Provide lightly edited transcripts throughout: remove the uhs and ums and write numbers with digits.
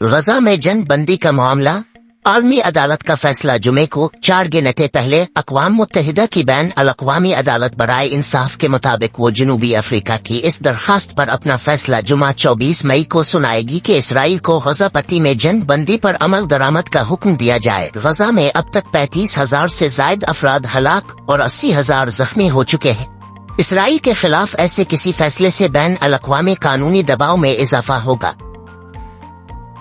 गजा में जंग बंदी का मामला। आलमी अदालत का फैसला जुमे को 4 घंटे पहले अक़वाम मुत्तहिदा की बैन अल-अक़वामी अदालत बराए इंसाफ के मुताबिक वो जनूबी अफ्रीका की इस दरखास्त पर अपना फैसला जुमा 24 मई को सुनाएगी कि इसराइल को गजा पट्टी में जंग बंदी पर अमल दरामद का हुक्म दिया जाए। गजा में अब तक 35,000 से जायद अफराद हलाक और 80,000 जख्मी हो चुके हैं। इसराइल के खिलाफ ऐसे किसी फैसले से बैन अल-अक़वामी कानूनी दबाव में इजाफा होगा।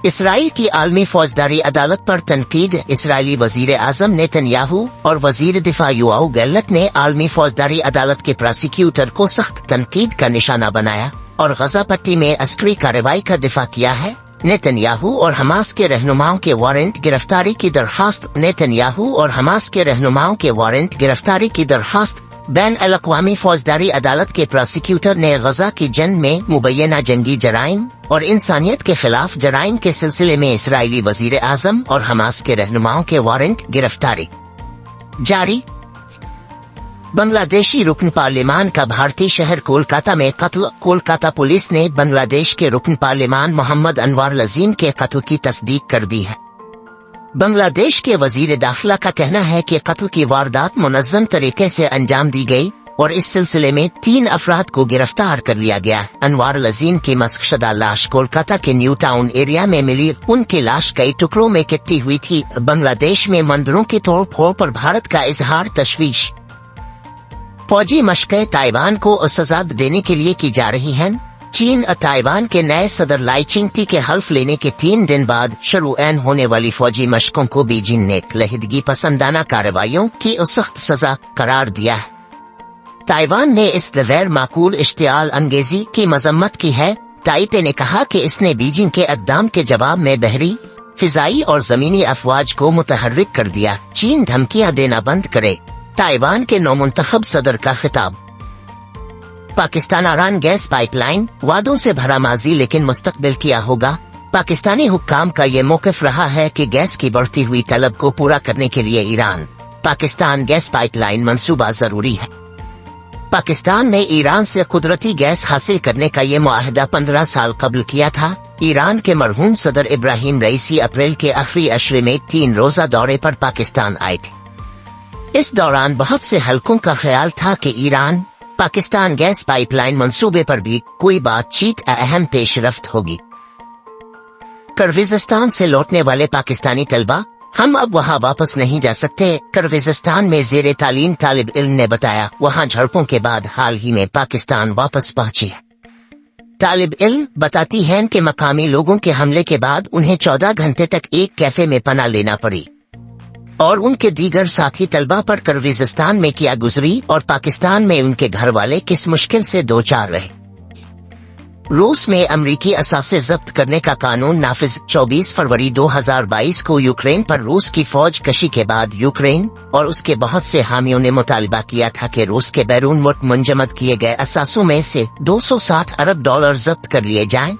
इसराइल की आलमी फौजदारी अदालत पर तनकीद। इसराइली वजीर आजम नेतन्याहू और वजीर दिफा योआव गैलेंट ने आलमी फौजदारी अदालत के प्रोसिक्यूटर को सख्त तनकीद का निशाना बनाया और गजा पट्टी में अस्करी कार्रवाई का दिफा किया है। नेतन्याहू और हमास के रहनुमाओं के वारंट गिरफ्तारी की दरखास्त। नेतन्याहू और हमास के रहनुमाओं के वारंट गिरफ्तारी की दरखास्त। बैन अल-अक़वामी फौजदारी अदालत के प्रोसिक्यूटर ने गजा की जंग में मुबैना जंगी जराइम और इंसानियत के खिलाफ जराइम के सिलसिले में इसराइली वजीर आजम और हमास के रहनुमाओं के वारंट गिरफ्तारी जारी। बांग्लादेशी रुकन पार्लिमान का भारतीय शहर कोलकाता में कत्ल। कोलकाता पुलिस ने बांग्लादेश के रुकन पार्लिमान मोहम्मद अनवर लजीम के कत्ल की तस्दीक कर दी है। बांग्लादेश के वजीर दाखिला का कहना है कि कत्ल की वारदात मुनज़्ज़म तरीके से अंजाम दी गई और इस सिलसिले में 3 अफराद को गिरफ्तार कर लिया गया। अनवर लजीम की मस्कशदा लाश कोलकाता के न्यू टाउन एरिया में मिली। उनकी लाश कई टुकड़ों में कटी हुई थी। बांग्लादेश में मंदिरों की तोड़ फोड़ पर भारत का इजहार तशवीश। फौजी मशक़ें ताइवान को सजा देने के लिए की जा रही हैं। चीन ताइवान के नए सदर लाई चिंगटी के हल्फ लेने के 3 दिन बाद शुरू होने वाली फौजी मशकों को बीजिंग ने लहिदगी पसंदाना कार्रवाइयों की सख्त सजा करार दिया है। ताइवान ने इस गैर माकूल इश्तियाल अंगेजी की मजम्मत की है। ताइपे ने कहा कि इसने बीजिंग के इक़दाम के जवाब में बहरी, फिजाई और जमीनी अफवाज को मुतहर्रिक कर दिया। चीन धमकियां देना बंद करे। ताइवान के नौमुंतखब सदर का खिताब। पाकिस्तान ईरान गैस पाइपलाइन वादों से भरा माजी लेकिन मुस्तकबिल क्या होगा। पाकिस्तानी हुक्काम का ये मौक़िफ़ रहा है कि गैस की बढ़ती हुई तलब को पूरा करने के लिए ईरान पाकिस्तान गैस पाइपलाइन मंसूबा जरूरी है। पाकिस्तान ने ईरान से कुदरती गैस हासिल करने का ये मुआहदा 15 साल कबल किया था। ईरान के मरहूम सदर इब्राहिम रईसी अप्रैल के आखिरी अशरे में 3 रोज़ा दौरे पर पाकिस्तान आए थे। इस दौरान बहुत से हलकों का ख्याल था कि ईरान पाकिस्तान गैस पाइपलाइन मंसूबे पर भी कोई बातचीत अहम पेशरफ्त होगी। किर्गिज़स्तान से लौटने वाले पाकिस्तानी तलबा, हम अब वहां वापस नहीं जा सकते। किर्गिज़स्तान में ज़ेरे तालीम तालिब इल्म ने बताया वहां झड़पों के बाद हाल ही में पाकिस्तान वापस पहुंची। तालिब इल्म बताती हैं कि मकामी लोगों के हमले के बाद उन्हें 14 घंटे तक एक कैफे में पनाह लेना पड़ी और उनके दीगर साथी तलबा पर किर्गिज़स्तान में क्या गुजरी और पाकिस्तान में उनके घर वाले किस मुश्किल से दो चार रहे। रूस में अमरीकी असासे जब्त करने का कानून नाफिज। 24 फरवरी 2022 को यूक्रेन पर रूस की फौज कशी के बाद यूक्रेन और उसके बहुत से हामियों ने मुतालबा किया था कि रूस के बैरून मुल्क मुंजमद किए गए असासों में से $260 अरब जब्त कर लिए जाएं।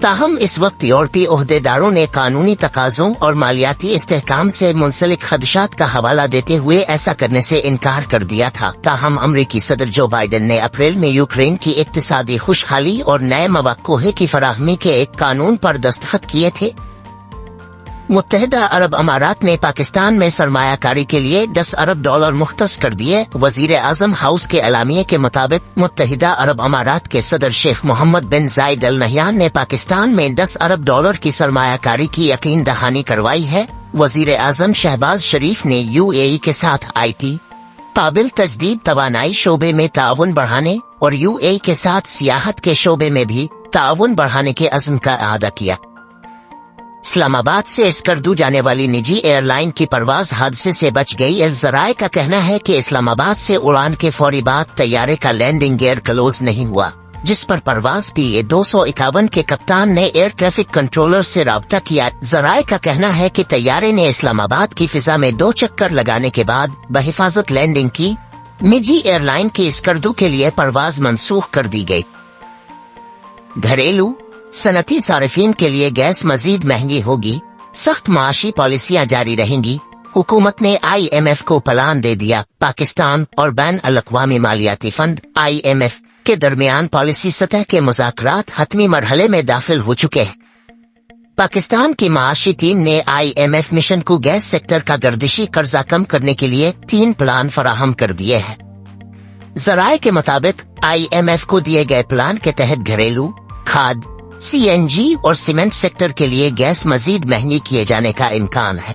ताहम इस वक्त यूरोपीय ओहदेदारों ने कानूनी तकाज़ों और मालियाती इस्तेहकाम से मुंसलिक खदशात का हवाला देते हुए ऐसा करने से इनकार कर दिया था। ताहम अमरीकी सदर जो बाइडेन ने अप्रैल में यूक्रेन की इक्तिसादी खुशहाली और नए मवाक़े की फराहमी के एक कानून पर दस्तखत किए थे। मुत्तहिदा अरब अमारात ने पाकिस्तान में सरमायाकारी के लिए $10 अरब मुख्तस कर दिए। वजीर आजम हाउस के एलामिये के मुताबिक मुत्तहिदा अरब अमारात के सदर शेख मोहम्मद बिन जायद अल नहयान ने पाकिस्तान में $10 अरब की सरमायाकारी की यकीन दहानी करवाई है। वजीर आजम शहबाज शरीफ ने UAE के साथ IT काबिल तजदीद तवानाई शोबे में ताउन बढ़ाने और UAE के साथ सियाहत के शोबे में भी ताउन बढ़ाने के अज़्म का अदा किया। इस्लामाबाद से स्कर्दू जाने वाली निजी एयरलाइन की परवाज हादसे से बच गई। अल ज़राए का कहना है कि इस्लामाबाद से उड़ान के फौरी बाद तैयारे का लैंडिंग गियर क्लोज नहीं हुआ, जिस पर परवाज PA 251 के कप्तान ने एयर ट्रैफिक कंट्रोलर से राब्ता किया। ज़राए का कहना है कि तैयारे ने इस्लामाबाद की फिजा में 2 चक्कर लगाने के बाद बहिफाजत लैंडिंग की। निजी एयरलाइन की स्कर्दू के लिए परवाज मनसूख कर दी गई। घरेलू सनती सारिफीन के लिए गैस मजीद महंगी होगी, सख्त माशी पॉलिसियां जारी रहेंगी। हुकूमत ने IMF को प्लान दे दिया। पाकिस्तान और बैन अल-अक़वामी मालियाती फंड IMF के दरमियान पॉलिसी सतह के मुज़ाकरात हतमी मरहले में दाखिल हो चुके हैं। پاکستان کی معاشی ٹیم نے IMF مشن کو گیس سیکٹر کا گردشی قرضہ کم کرنے کے لیے 3 پلان فراہم کر دیے ہیں۔ ذرائع کے مطابق IMF کو دیے گئے پلان کے تحت گھریلو، کھاد، CNG اور سیمنٹ سیکٹر کے لیے گیس مزید مہنگی کیے جانے کا امکان ہے۔